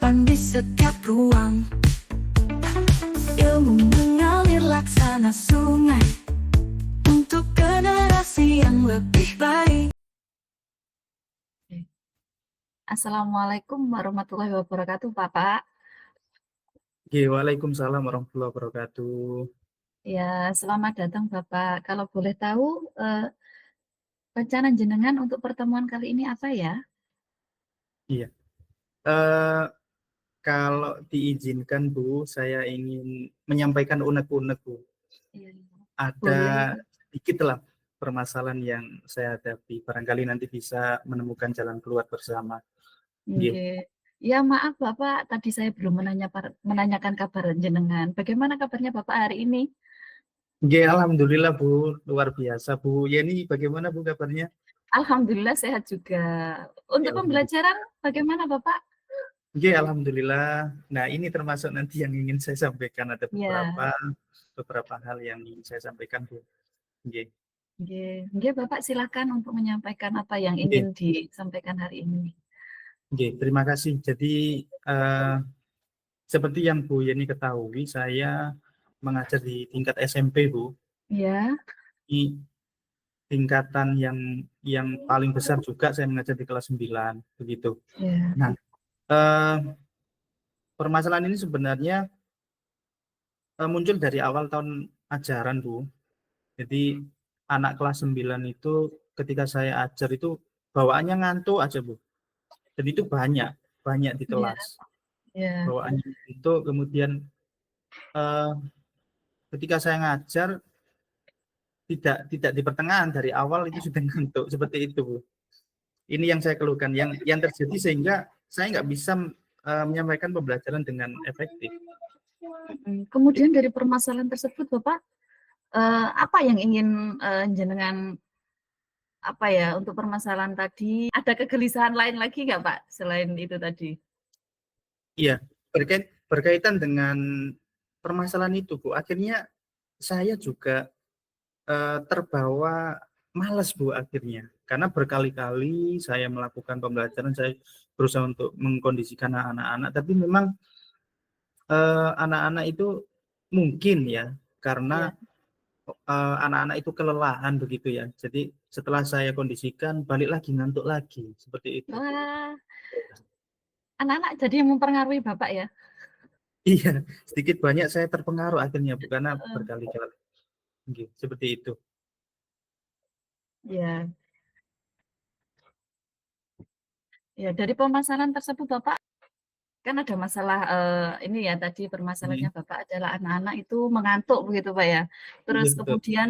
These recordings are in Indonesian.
tersimpan di setiap ruang. Ilmu mengalir laksana sungai untuk generasi yang lebih baik. Assalamualaikum warahmatullahi wabarakatuh, Bapak. Waalaikumsalam warahmatullahi wabarakatuh. Ya, selamat datang, Bapak. Kalau boleh tahu, rencana jenengan untuk pertemuan kali ini apa ya? Iya. Eh, Kalau diizinkan Bu, saya ingin menyampaikan unek-unek Bu. Iya, Ada boleh. sedikit lah permasalahan yang saya hadapi. Barangkali nanti bisa menemukan jalan keluar bersama. Iya. Oke. Ya, maaf, Bapak. Tadi saya belum menanyakan kabar jenengan. Bagaimana kabarnya Bapak hari ini? Alhamdulillah Bu, luar biasa Bu. Yeni, bagaimana Bu kabarnya? Alhamdulillah sehat juga. Untuk Alhamdulillah. pembelajaran, bagaimana Bapak? Alhamdulillah. Nah, ini termasuk nanti yang ingin saya sampaikan. Ada Ya, beberapa hal yang ingin saya sampaikan Bu. Nggih. Bapak silakan untuk menyampaikan apa yang Nggih. ingin disampaikan hari ini. Terima kasih. Jadi seperti yang Bu Yeni ketahui, saya mengajar di tingkat SMP, Bu. Ya, Di tingkatan yang paling besar juga saya mengajar di kelas 9, begitu. ya, Nah, permasalahan ini sebenarnya muncul dari awal tahun ajaran, Bu. Jadi anak kelas 9 itu ketika saya ajar itu bawaannya ngantuk aja, Bu. Dan itu banyak di ya, kelas. ya. Bawaannya itu kemudian eh, ketika saya ngajar tidak di pertengahan, dari awal itu sudah ngantuk seperti itu Bu. Ini yang saya keluhkan, yang terjadi sehingga saya nggak bisa menyampaikan pembelajaran dengan efektif. Kemudian dari permasalahan tersebut, Bapak, apa yang ingin jenengan apa ya untuk permasalahan tadi? Ada kegelisahan lain lagi nggak, Pak, selain itu tadi? Iya, berkaitan dengan permasalahan itu Bu. Akhirnya saya juga terbawa malas Bu akhirnya. Karena berkali-kali saya melakukan pembelajaran, saya berusaha untuk mengkondisikan anak-anak, tapi memang anak-anak itu mungkin ya, karena Ya. anak-anak itu kelelahan begitu ya. Jadi setelah saya kondisikan, balik lagi ngantuk lagi, seperti itu. Wah, anak-anak jadi yang mempengaruhi Bapak ya? Iya, sedikit banyak saya terpengaruh akhirnya, Bu, karena Heeh. berkali-kali. Seperti itu. Ya, ya dari permasalahan tersebut Bapak kan ada masalah ini ya tadi Iya, permasalahannya Bapak adalah anak-anak itu mengantuk begitu Pak ya. iya, Terus betul. kemudian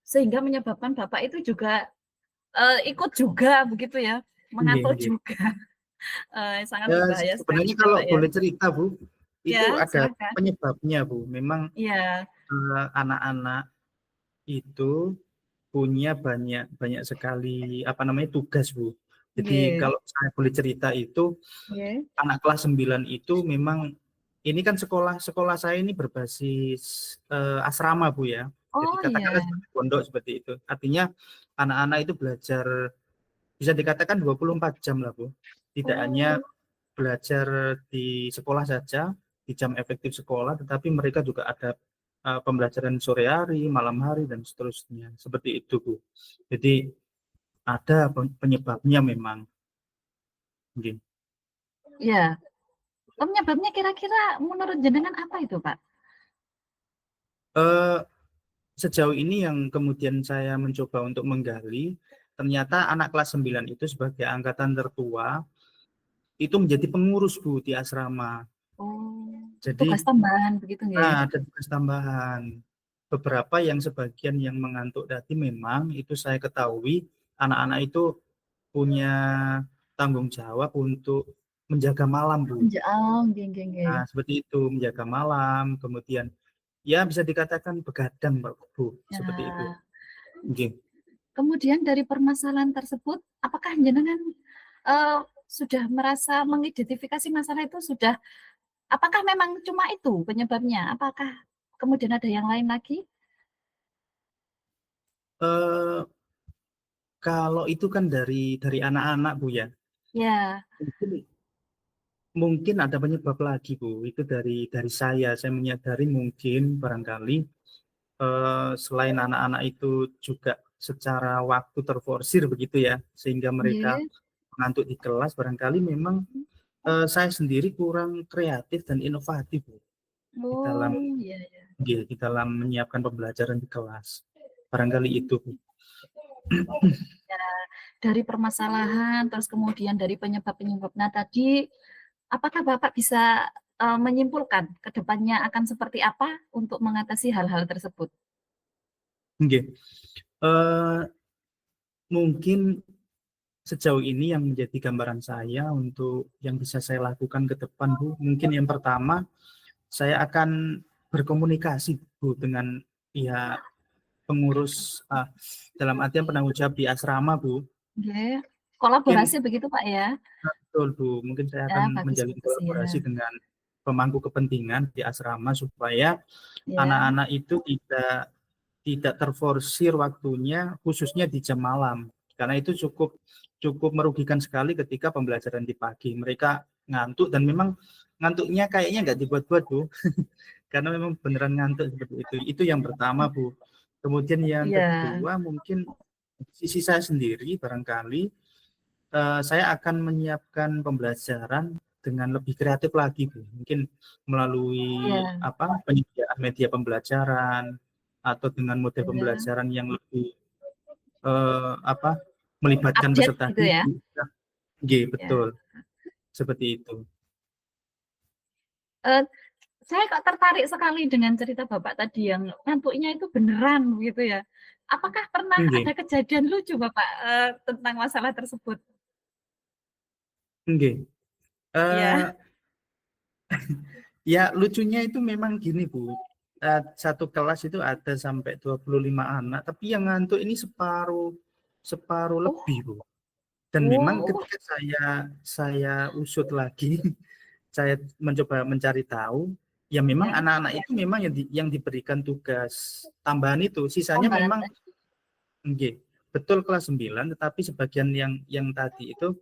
sehingga menyebabkan Bapak itu juga ikut juga begitu ya, Iya, mengantuk iya. juga. Sangat Ya, berbahaya sebenarnya sekali kalau Bapak ya. boleh cerita, Bu, itu Ya, ada silakan. penyebabnya, Bu. Memang Iya, anak-anak itu punya banyak banyak sekali apa namanya tugas, Bu. Jadi nggih, kalau saya boleh cerita itu nggih. anak kelas 9 itu memang ini kan sekolah saya ini berbasis asrama Bu ya. Jadi Oh katakanlah iya. seperti pondok seperti itu. Artinya anak-anak itu belajar bisa dikatakan 24 jam lah Bu. Tidak hanya Oh, belajar di sekolah saja, di jam efektif sekolah, tetapi mereka juga ada pembelajaran sore hari, malam hari, dan seterusnya. Seperti itu, Bu. Jadi ada penyebabnya memang. Mungkin. iya. Penyebabnya kira-kira menurut jenengan apa itu, Pak? Eh, Sejauh ini yang kemudian saya mencoba untuk menggali, ternyata anak kelas 9 itu sebagai angkatan tertua, itu menjadi pengurus Bu di asrama. Oh, tugas Jadi tambahan begitu nggih? ada tugas tambahan. Beberapa yang sebagian yang mengantuk tadi memang itu saya ketahui anak-anak itu punya tanggung jawab untuk menjaga malam, Bu. Oh, nggih nggih nggih. Nah, seperti itu, menjaga malam, kemudian ya bisa dikatakan begadang, Bu, seperti itu. Nah, Mungkin. kemudian dari permasalahan tersebut, apakah jenengan sudah merasa mengidentifikasi masalah itu sudah apakah memang cuma itu penyebabnya? Apakah kemudian ada yang lain lagi? Eh, Kalau itu kan dari anak-anak Bu ya. Ya, mungkin ada penyebab lagi Bu, itu dari saya menyadari mungkin barangkali selain anak-anak itu juga secara waktu terforsir begitu ya, sehingga mereka Nggih. mengantuk di kelas, barangkali memang saya sendiri kurang kreatif dan inovatif Bu, di dalam Oh, iya ya. di dalam menyiapkan pembelajaran di kelas. Barangkali itu Bu. Ya, dari permasalahan, terus kemudian dari penyebab-penyebab. Nah, tadi apakah Bapak bisa menyimpulkan ke depannya akan seperti apa untuk mengatasi hal-hal tersebut? Nggih. Mungkin sejauh ini yang menjadi gambaran saya untuk yang bisa saya lakukan ke depan Bu, mungkin yang pertama saya akan berkomunikasi Bu dengan pihak pengurus dalam artian penanggung jawab di asrama Bu. Nggih. Mungkin Kolaborasi begitu, Pak, ya? betul Bu, mungkin saya Ya, akan bagus menjalin bagus, ya. kolaborasi dengan pemangku kepentingan di asrama supaya Ya, anak-anak itu tidak terforsir waktunya khususnya di jam malam. Karena itu cukup cukup merugikan sekali ketika pembelajaran di pagi. Mereka ngantuk dan memang ngantuknya kayaknya nggak dibuat-buat Bu. Karena memang beneran ngantuk seperti itu. Itu yang pertama Bu. Kemudian yang iya, kedua mungkin sisi saya sendiri barangkali saya akan menyiapkan pembelajaran dengan lebih kreatif lagi Bu. Mungkin melalui iya, penyediaan media pembelajaran atau dengan model iya. pembelajaran yang lebih eh, apa melibatkan Update peserta gitu ya? didik. G, Ya. betul. Seperti itu. Eee, saya kok tertarik sekali dengan cerita Bapak tadi yang ngantuknya itu beneran gitu ya. Apakah pernah ada G, kejadian lucu Bapak, tentang masalah tersebut? G. Iya. Ya lucunya itu memang gini Bu. Satu kelas itu ada sampai 25 anak, tapi yang ngantuk ini separuh separuh Oh lebih Bu. Dan memang oh, ketika saya usut lagi, saya mencoba mencari tahu, ya memang ya, anak-anak itu memang yang diberikan tugas tambahan itu, sisanya tambahan memang tadi. nggih, betul kelas 9, tetapi sebagian yang tadi itu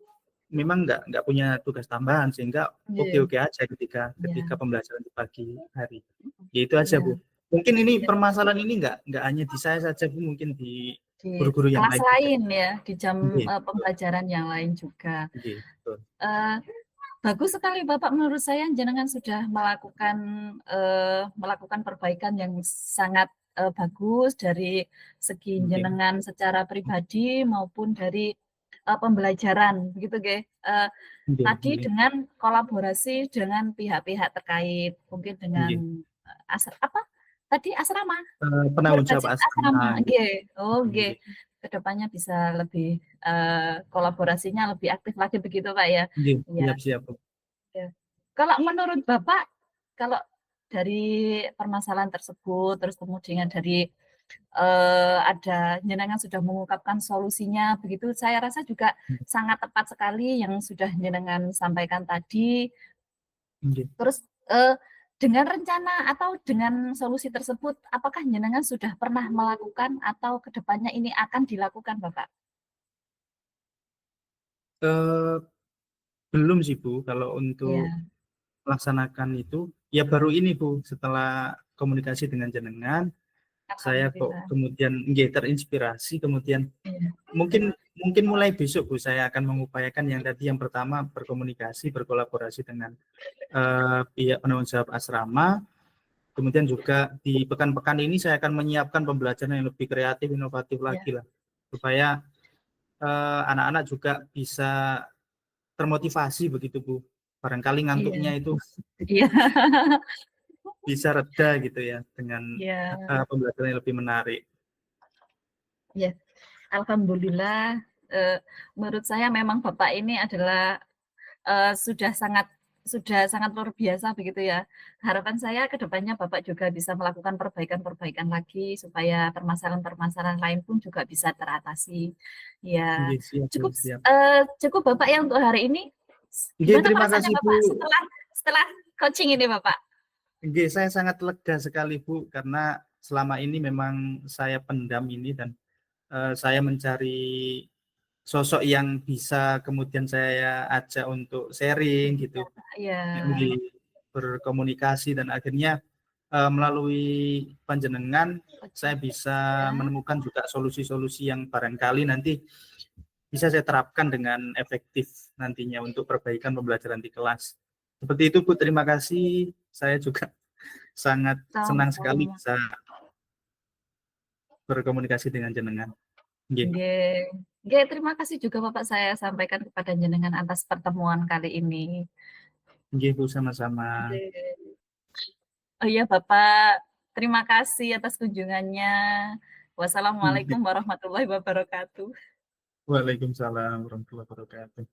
memang nggak punya tugas tambahan sehingga Iya, oke-oke aja ketika ketika iya, pembelajaran di pagi hari. Ya itu aja Bu. iya, Mungkin ini iya. permasalahan ini nggak hanya di saya saja Bu, mungkin di Di guru-guru yang kelas lain juga. lain ya, di jam, Nggih, betul. pembelajaran yang lain juga. Nggih, betul. Eee, bagus sekali Bapak menurut saya jenengan sudah melakukan perbaikan yang sangat, bagus dari segi Nggih, jenengan secara pribadi maupun dari, pembelajaran begitu nggih. nggih, Tadi nggih, dengan kolaborasi dengan pihak-pihak terkait, mungkin dengan, nggih. apa tadi, asrama? Penanggung jawab Berbasis asrama asrama, nggih. nggih. Oh, nggih. Nggih, Ke depannya bisa lebih, kolaborasinya lebih aktif lagi begitu, Pak, ya? nggih, Iya, siap siap Bu. iya. Kalau menurut Bapak, kalau dari permasalahan tersebut, terus kemudian dari, ada jenengan sudah mengungkapkan solusinya begitu, saya rasa juga sangat tepat sekali yang sudah jenengan sampaikan tadi. Nggih. Terus, dengan rencana atau dengan solusi tersebut, apakah jenengan sudah pernah melakukan atau ke depannya ini akan dilakukan, Bapak? Eee, belum sih Bu, kalau untuk Iya, melaksanakan itu, ya baru ini Bu, setelah komunikasi dengan jenengan, saya kok alhamdulillah. kemudian nggih terinspirasi, kemudian Iya, mungkin mungkin mulai besok Bu, saya akan mengupayakan yang tadi yang pertama berkomunikasi, berkolaborasi dengan, pihak penanggung jawab asrama, kemudian juga di pekan-pekan ini saya akan menyiapkan pembelajaran yang lebih kreatif, inovatif iya, lagi lah, supaya, anak-anak juga bisa termotivasi begitu Bu. Barangkali iya, ngantuknya itu iya, bisa reda gitu ya dengan, iya, pembelajaran yang lebih menarik. iya. Alhamdulillah, menurut saya memang Bapak ini adalah sudah sangat luar biasa begitu ya. Harapan saya ke depannya Bapak juga bisa melakukan perbaikan-perbaikan lagi supaya permasalahan-permasalahan lain pun juga bisa teratasi. Ya, Nggih, siap Bu, cukup siap. cukup Bapak ya untuk hari ini. Nggih, Gimana terima perasaannya kasih Bu. Bapak setelah coaching ini Bapak? Nggih, saya sangat lega sekali Bu, karena selama ini memang saya pendam ini dan, saya mencari sosok yang bisa kemudian saya ajak untuk sharing gitu, Iya. nggih, berkomunikasi dan akhirnya melalui panjenengan saya bisa Ya. menemukan juga solusi-solusi yang barangkali nanti bisa saya terapkan dengan efektif nantinya untuk perbaikan pembelajaran di kelas. Seperti itu Bu, terima kasih. Saya juga sangat senang sekali Sama-sama. bisa berkomunikasi dengan jenengan. Nggih. Nggih. Nggih, terima kasih juga Bapak saya sampaikan kepada jenengan atas pertemuan kali ini. Nggih Bu, sama-sama. Nggih. Oh iya Bapak, terima kasih atas kunjungannya. Wassalamualaikum warahmatullahi wabarakatuh. Waalaikumsalam warahmatullahi wabarakatuh.